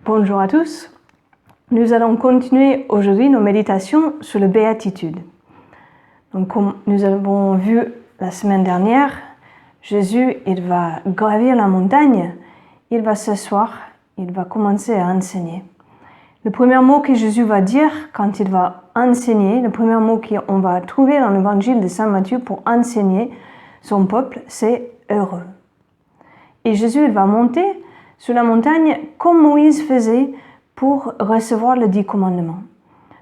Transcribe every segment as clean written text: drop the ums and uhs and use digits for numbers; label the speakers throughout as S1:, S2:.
S1: Bonjour à tous. Nous allons continuer aujourd'hui nos méditations sur la béatitude. Donc, comme nous avons vu la semaine dernière, Jésus, il va gravir la montagne, il va s'asseoir, il va commencer à enseigner. Le premier mot que Jésus va dire quand il va enseigner, le premier mot qu'on va trouver dans l'évangile de Saint Matthieu pour enseigner son peuple, c'est « heureux ». Et Jésus, il va monter sur la montagne comme Moïse faisait pour recevoir les 10 commandements.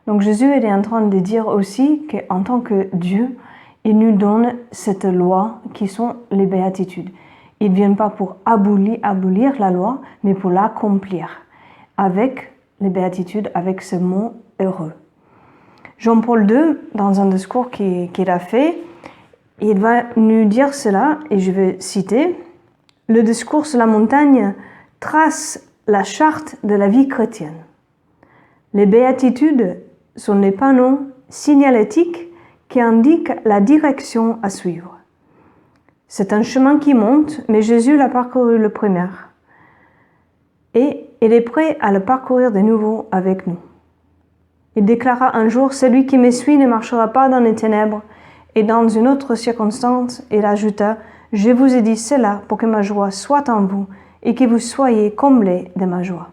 S1: Donc Jésus est en train de dire aussi qu'en tant que Dieu, il nous donne cette loi qui sont les béatitudes. Il ne vient pas pour abolir la loi, mais pour l'accomplir avec les béatitudes, avec ce mot heureux. Jean-Paul II, dans un discours qu'il a fait, il va nous dire cela, et je vais citer, « Le discours sur la montagne trace la charte de la vie chrétienne. Les béatitudes sont des panneaux signalétiques qui indiquent la direction à suivre. C'est un chemin qui monte, mais Jésus l'a parcouru le premier. Et il est prêt à le parcourir de nouveau avec nous. Il déclara un jour, « Celui qui me suit ne marchera pas dans les ténèbres. » Et dans une autre circonstance, il ajouta, « Je vous ai dit cela pour que ma joie soit en vous et que vous soyez comblés de ma joie. »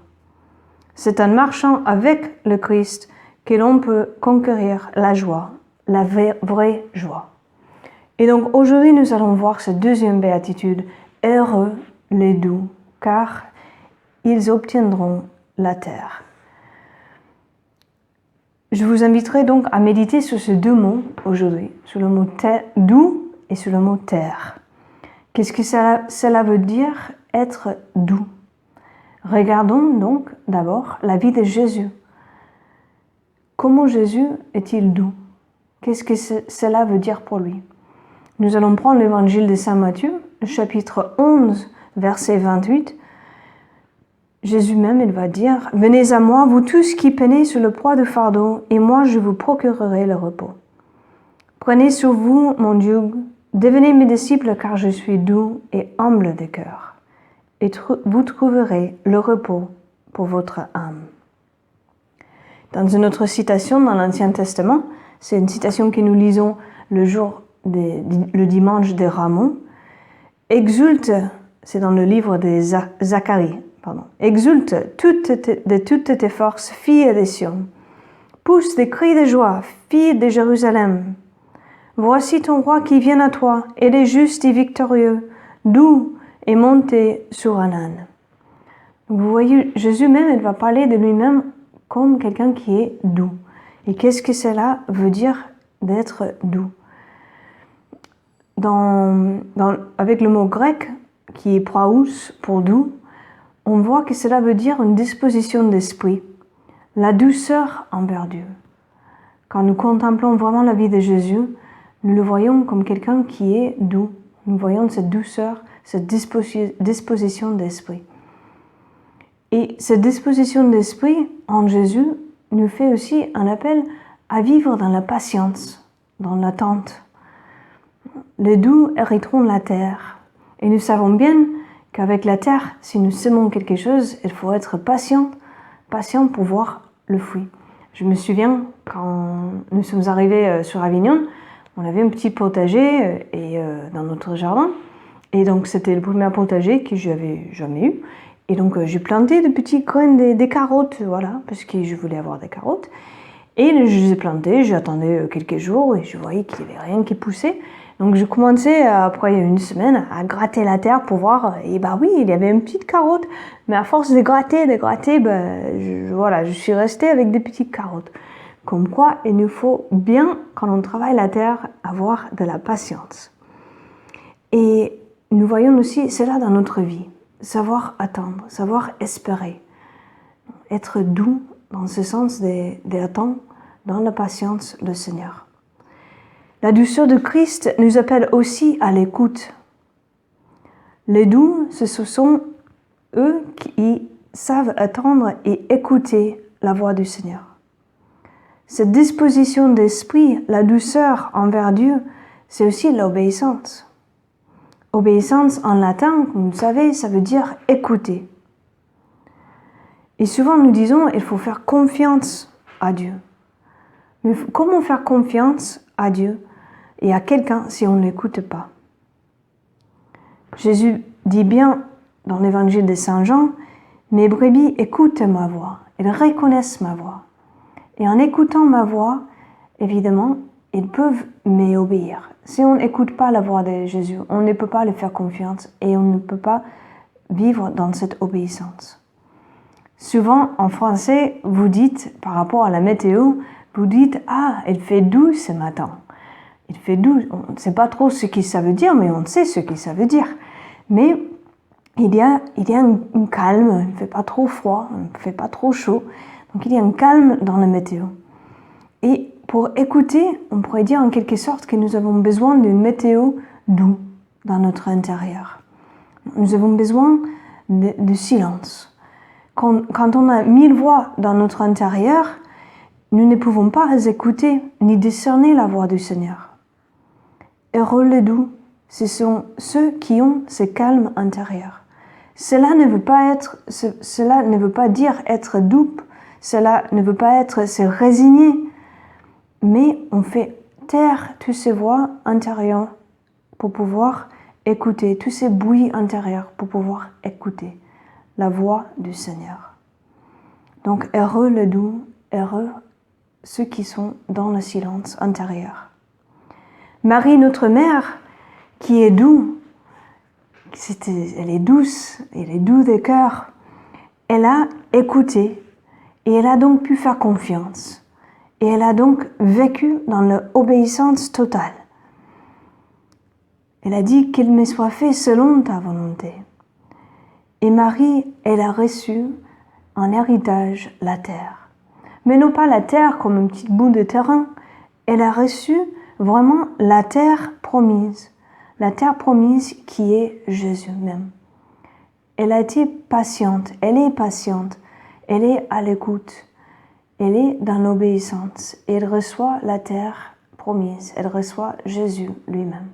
S1: C'est en marchant avec le Christ que l'on peut conquérir la joie, la vraie joie. Et donc aujourd'hui, nous allons voir cette deuxième béatitude, « Heureux les doux, car ils obtiendront la terre. » Je vous inviterai donc à méditer sur ces deux mots aujourd'hui, sur le mot doux et sur le mot terre. Qu'est-ce que cela veut dire être doux? Regardons donc d'abord la vie de Jésus. Comment Jésus est-il doux? Qu'est-ce que cela veut dire pour lui? Nous allons prendre l'évangile de Saint Matthieu, le chapitre 11, verset 28. Jésus même, il va dire « Venez à moi, vous tous qui peinez sur le poids du fardeau, et moi je vous procurerai le repos. Prenez sur vous mon joug, devenez mes disciples car je suis doux et humble de cœur, et vous trouverez le repos pour votre âme. » Dans une autre citation dans l'Ancien Testament, c'est une citation que nous lisons le dimanche des Rameaux, « Exulte », c'est dans le livre de Zacharie, exulte de toutes tes forces, fille de Sion. Pousse des cris de joie, fille de Jérusalem. Voici ton roi qui vient à toi, il est juste et victorieux, doux et monté sur un âne. Vous voyez, Jésus même, il va parler de lui-même comme quelqu'un qui est doux. Et qu'est-ce que cela veut dire d'être doux? Avec le mot grec, qui est praous pour doux, on voit que cela veut dire une disposition d'esprit, la douceur envers Dieu. Quand nous contemplons vraiment la vie de Jésus, nous le voyons comme quelqu'un qui est doux. Nous voyons cette douceur, cette disposition d'esprit. Et cette disposition d'esprit en Jésus nous fait aussi un appel à vivre dans la patience, dans l'attente. Les doux hériteront la terre. Et nous savons bien qu'avec la terre, si nous semons quelque chose, il faut être patient pour voir le fruit. Je me souviens, quand nous sommes arrivés sur Avignon, on avait un petit potager dans notre jardin. Et donc, c'était le premier potager que je n'avais jamais eu. Et donc, j'ai planté de petits graines des carottes, voilà, parce que je voulais avoir des carottes. Et je les ai plantées, j'attendais quelques jours et je voyais qu'il n'y avait rien qui poussait. Donc je commençais après une semaine à gratter la terre pour voir, et bah oui, il y avait une petite carotte, mais à force de gratter, je suis restée avec des petites carottes. Comme quoi, il nous faut bien, quand on travaille la terre, avoir de la patience. Et nous voyons aussi cela dans notre vie, savoir attendre, savoir espérer, être doux dans ce sens d'attendre dans la patience le Seigneur. La douceur de Christ nous appelle aussi à l'écoute. Les doux, ce sont eux qui savent attendre et écouter la voix du Seigneur. Cette disposition d'esprit, la douceur envers Dieu, c'est aussi l'obéissance. Obéissance en latin, comme vous le savez, ça veut dire écouter. Et souvent nous disons, il faut faire confiance à Dieu. Mais comment faire confiance à Dieu et à quelqu'un si on ne l'écoute pas? Jésus dit bien dans l'évangile de Saint Jean, « Mes brebis écoutent ma voix, ils reconnaissent ma voix. Et en écoutant ma voix, évidemment, ils peuvent m'obéir. » Si on n'écoute pas la voix de Jésus, on ne peut pas lui faire confiance et on ne peut pas vivre dans cette obéissance. Souvent, en français, vous dites, par rapport à la météo, vous dites « Ah, il fait doux ce matin. » Il fait doux, on ne sait pas trop ce que ça veut dire, mais on sait ce que ça veut dire. Mais il y a un calme, il ne fait pas trop froid, il ne fait pas trop chaud. Donc il y a un calme dans la météo. Et pour écouter, on pourrait dire en quelque sorte que nous avons besoin d'une météo douce dans notre intérieur. Nous avons besoin de silence. Quand on a 1000 voix dans notre intérieur, nous ne pouvons pas écouter ni discerner la voix du Seigneur. Heureux les doux, ce sont ceux qui ont ce calme intérieur. Cela ne veut pas dire être dupe, cela ne veut pas être se résigner, mais on fait taire toutes ces voix intérieures pour pouvoir écouter, tous ces bruits intérieurs pour pouvoir écouter la voix du Seigneur. Donc heureux les doux, heureux ceux qui sont dans le silence intérieur. Marie, notre mère, qui est douce, elle est douce, elle est douce de cœur, elle a écouté et elle a donc pu faire confiance. Et elle a donc vécu dans l'obéissance totale. Elle a dit qu'il me soit fait selon ta volonté. Et Marie, elle a reçu en héritage la terre. Mais non pas la terre comme un petit bout de terrain, elle a reçu vraiment la terre promise qui est Jésus même. Elle a été patiente, elle est patiente, elle est à l'écoute, elle est dans l'obéissance et elle reçoit la terre promise, elle reçoit Jésus lui-même.